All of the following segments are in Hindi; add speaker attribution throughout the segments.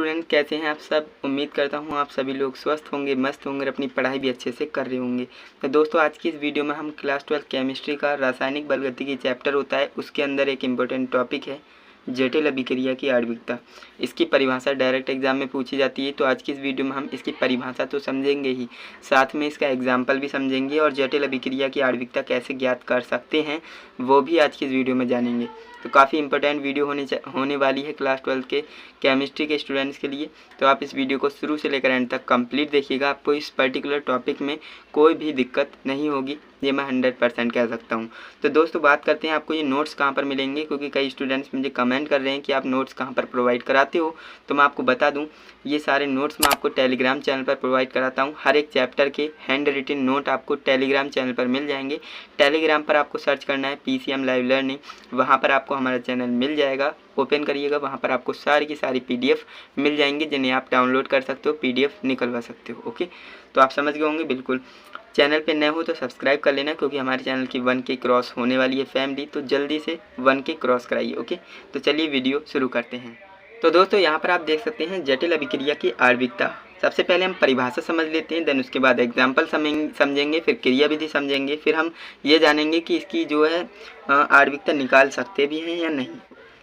Speaker 1: स्टूडेंट, कैसे हैं आप सब। उम्मीद करता हूं आप सभी लोग स्वस्थ होंगे, मस्त होंगे और अपनी पढ़ाई भी अच्छे से कर रहे होंगे। तो दोस्तों, आज की इस वीडियो में हम क्लास 12 केमिस्ट्री का रासायनिक बलगतिकी चैप्टर होता है, उसके अंदर एक इम्पोर्टेंट टॉपिक है जटिल अभिक्रिया की आणविकता। इसकी परिभाषा डायरेक्ट एग्जाम में पूछी जाती है, तो आज की इस वीडियो में हम इसकी परिभाषा तो समझेंगे ही, साथ में इसका एग्जाम्पल भी समझेंगे और जटिल अभिक्रिया की आणविकता कैसे ज्ञात कर सकते हैं वो भी आज की इस वीडियो में जानेंगे। तो काफ़ी इंपॉर्टेंट वीडियो होने वाली है क्लास 12 के केमिस्ट्री के स्टूडेंट्स के लिए। तो आप इस वीडियो को शुरू से लेकर एंड तक कंप्लीट देखिएगा, आपको इस पर्टिकुलर टॉपिक में कोई भी दिक्कत नहीं होगी, ये मैं 100% कह सकता हूँ। तो दोस्तों, बात करते हैं आपको ये नोट्स कहाँ पर मिलेंगे, क्योंकि कई स्टूडेंट्स मुझे कमेंट कर रहे हैं कि आप नोट्स कहाँ पर प्रोवाइड कराते हो। तो मैं आपको बता दूँ, ये सारे नोट्स मैं आपको टेलीग्राम चैनल पर प्रोवाइड कराता हूँ। हर एक चैप्टर के हैंड रिटन नोट आपको टेलीग्राम चैनल पर मिल जाएंगे। टेलीग्राम पर आपको सर्च करना है PCM लाइव लर्निंग, वहाँ पर आपको हमारा चैनल मिल जाएगा। ओपन करिएगा, वहाँ पर आपको सारी की सारी PDF मिल जाएंगी, जिन्हें आप डाउनलोड कर सकते हो, PDF निकलवा सकते हो। ओके, तो आप समझ गए होंगे। बिल्कुल, चैनल पे नए हो तो सब्सक्राइब कर लेना, क्योंकि हमारे चैनल की 1K क्रॉस होने वाली है फैमिली, तो जल्दी से 1K क्रॉस कराइए। ओके, तो चलिए वीडियो शुरू करते हैं। तो दोस्तों, यहाँ पर आप देख सकते हैं जटिल अभिक्रिया की आणविकता। सबसे पहले हम परिभाषा समझ लेते हैं, देन उसके बाद एग्जाम्पल समझेंगे, फिर क्रिया विधि समझेंगे, फिर हम ये जानेंगे कि इसकी जो है आणविकता निकाल सकते भी हैं या नहीं।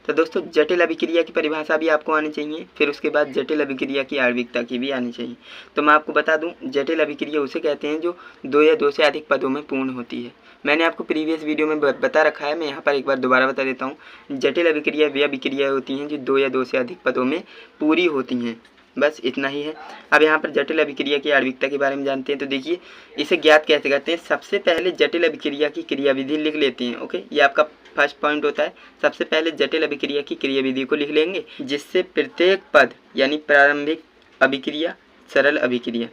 Speaker 1: तो दोस्तों, जटिल अभिक्रिया की परिभाषा भी आपको आनी चाहिए, फिर उसके बाद जटिल अभिक्रिया की आणविकता की भी आनी चाहिए। तो मैं आपको बता दूं, जटिल अभिक्रिया उसे कहते हैं जो 2 या 2 से अधिक पदों में पूर्ण होती है। मैंने आपको प्रीवियस वीडियो में बता रखा है, मैं यहाँ पर एक बार दोबारा बता देता हूँ। जटिल अभिक्रिया वे अभिक्रिया होती हैं जो 2 या 2 से अधिक पदों में पूरी होती हैं, बस इतना ही है। अब यहाँ पर जटिल अभिक्रिया की आणविकता के बारे में जानते हैं। तो देखिए, इसे ज्ञात कैसे करते हैं। सबसे पहले जटिल अभिक्रिया की क्रियाविधि लिख लेते हैं। ओके, ये आपका फर्स्ट पॉइंट होता है। सबसे पहले जटिल अभिक्रिया की क्रियाविधि को लिख लेंगे, जिससे प्रत्येक पद यानी प्रारंभिक अभिक्रिया, सरल अभिक्रिया,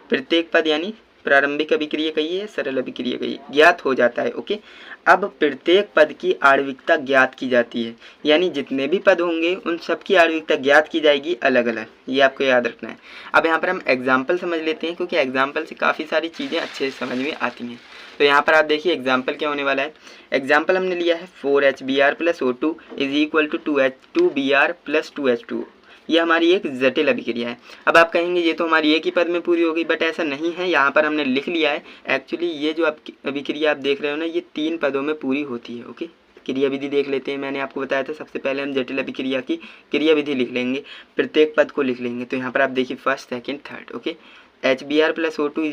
Speaker 1: प्रत्येक पद यानी प्रारंभिक अभिक्रिया कहिए, सरल अभिक्रिया कहिए, ज्ञात हो जाता है। ओके, अब प्रत्येक पद की आणविकता ज्ञात की जाती है, यानी जितने भी पद होंगे उन सब की आणविकता ज्ञात की जाएगी अलग अलग, ये आपको याद रखना है। अब यहाँ पर हम एग्जाम्पल समझ लेते हैं, क्योंकि एग्जाम्पल से काफ़ी सारी चीज़ें अच्छे से समझ में आती हैं। तो यहाँ पर आप देखिए एग्जाम्पल क्या होने वाला है। एग्जाम्पल हमने लिया है 4HBr + O2 = 2H2Br + 2H2O। ये हमारी एक जटिल अभिक्रिया है। अब आप कहेंगे ये तो हमारी एक ही पद में पूरी हो गई, बट ऐसा नहीं है। यहाँ पर हमने लिख लिया है, एक्चुअली ये जो अभिक्रिया आप देख रहे हो ना, ये 3 पदों में पूरी होती है। ओके, क्रिया विधि देख लेते हैं। मैंने आपको बताया था, सबसे पहले हम जटिल अभिक्रिया की क्रिया विधि लिख लेंगे, प्रत्येक पद को लिख लेंगे। तो यहाँ पर आप देखिए first, second, third. Okay, HBr + O2 =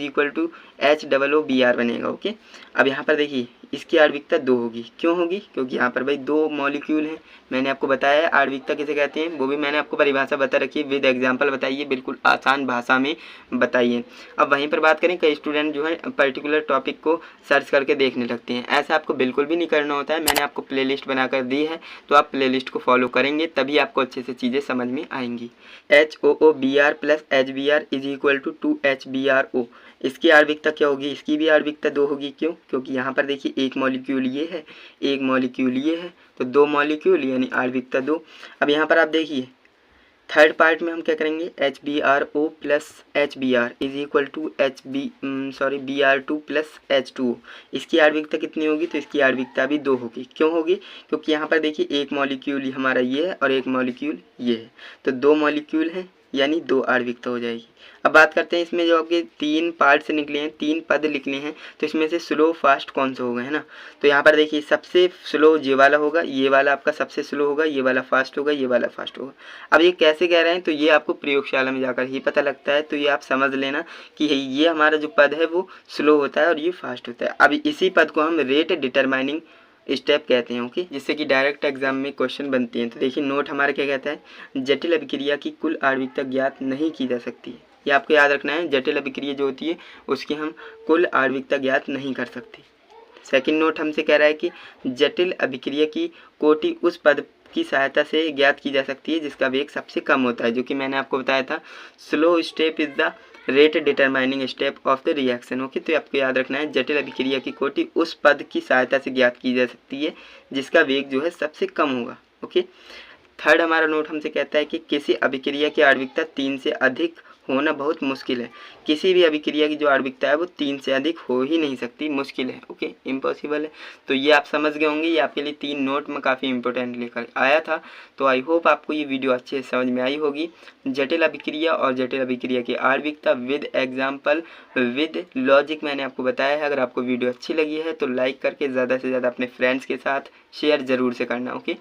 Speaker 1: HOOBr बनेगा। ओके, अब यहाँ पर देखिए इसकी आणविकता 2 होगी। क्यों होगी? क्योंकि यहाँ पर भाई 2 मॉलिक्यूल हैं। मैंने आपको बताया है आणविकता किसे कहते हैं, वो भी मैंने आपको परिभाषा बता रखी है, विद एग्जाम्पल बताइए, बिल्कुल आसान भाषा में बताइए। अब वहीं पर बात करें, कई स्टूडेंट जो है पर्टिकुलर टॉपिक को सर्च करके देखने लगते हैं। ऐसा आपको बिल्कुल भी नहीं करना होता है। मैंने आपको प्लेलिस्ट बनाकर दी है, तो आप प्लेलिस्ट को फॉलो करेंगे तभी आपको अच्छे से चीज़ें समझ में आएंगी। HOOBr + HBr = 2HBrO। इसकी आणविकता क्या होगी? इसकी भी आणविकता 2 होगी। क्यों? क्योंकि यहाँ पर देखिए एक मॉलिक्यूल ये है, एक मॉलिक्यूल ये है, तो 2 मॉलिक्यूल यानी आणविकता 2। अब यहाँ पर आप देखिए थर्ड पार्ट में हम क्या करेंगे, HBrO + HBr = Br2 + H2O। इसकी आणविकता कितनी होगी? तो इसकी आणविकता भी 2 होगी। क्यों होगी? क्योंकि यहाँ पर देखिए एक मॉलिक्यूल हमारा ये है और एक मॉलिक्यूल ये है, तो 2 मॉलिक्यूल हैं यानी 2 आणविकता हो जाएगी। अब बात करते हैं, इसमें जो आपके 3 पार्ट से निकले हैं, 3 पद लिखने हैं, तो इसमें से स्लो फास्ट कौन सा होगा, है ना। तो यहाँ पर देखिए सबसे स्लो ये वाला होगा, ये वाला आपका सबसे स्लो होगा, ये वाला फास्ट होगा, ये वाला फास्ट होगा। अब ये कैसे कह रहे हैं, तो ये आपको प्रयोगशाला में जाकर ही पता लगता है। तो ये आप समझ लेना कि ये हमारा जो पद है वो स्लो होता है और ये फास्ट होता है। अब इसी पद को हम रेट डिटरमाइनिंग स्टेप कहते हैं। ओके, जिससे कि डायरेक्ट एग्जाम में क्वेश्चन बनते हैं। तो देखिए नोट हमारा क्या कहता है, जटिल अभिक्रिया की कुल आणविकता ज्ञात नहीं की जा सकती। ये आपको याद रखना है, जटिल अभिक्रिया जो होती है उसकी हम कुल आणविकता ज्ञात नहीं कर सकते। सेकंड नोट हमसे कह रहा है कि जटिल अभिक्रिया की कोटि उस पद की सहायता से ज्ञात की जा सकती है जिसका वेग सबसे कम होता है, जो कि मैंने आपको बताया था, slow step is the rate determining step of the reaction. Okay, तो आपको याद रखना है, जटिल अभिक्रिया की कोटि उस पद की सहायता से ज्ञात की जा सकती है जिसका वेग जो है सबसे कम होगा। ओके, थर्ड हमारा नोट हमसे कहता है कि किसी अभिक्रिया की आणविकता 3 से अधिक होना बहुत मुश्किल है। किसी भी अभिक्रिया की जो आणविकता है वो 3 से अधिक हो ही नहीं सकती, मुश्किल है। ओके, इम्पॉसिबल है। तो ये आप समझ गए होंगे, ये आपके लिए 3 नोट में काफ़ी इंपॉर्टेंट लेकर आया था। तो आई होप आपको ये वीडियो अच्छे से समझ में आई होगी। जटिल अभिक्रिया और जटिल अभिक्रिया की आणविकता विद एग्जाम्पल विद लॉजिक मैंने आपको बताया है। अगर आपको वीडियो अच्छी लगी है तो लाइक करके ज़्यादा से ज़्यादा अपने फ्रेंड्स के साथ शेयर ज़रूर से करना। ओके,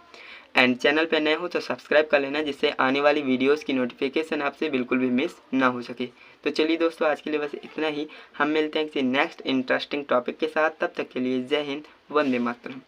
Speaker 1: एंड चैनल पे नए हो तो सब्सक्राइब कर लेना, जिससे आने वाली वीडियोस की नोटिफिकेशन आपसे बिल्कुल भी मिस ना हो सके। तो चलिए दोस्तों, आज के लिए बस इतना ही। हम मिलते हैं किसी नेक्स्ट इंटरेस्टिंग टॉपिक के साथ। तब तक के लिए जय हिंद, वंदे मातरम।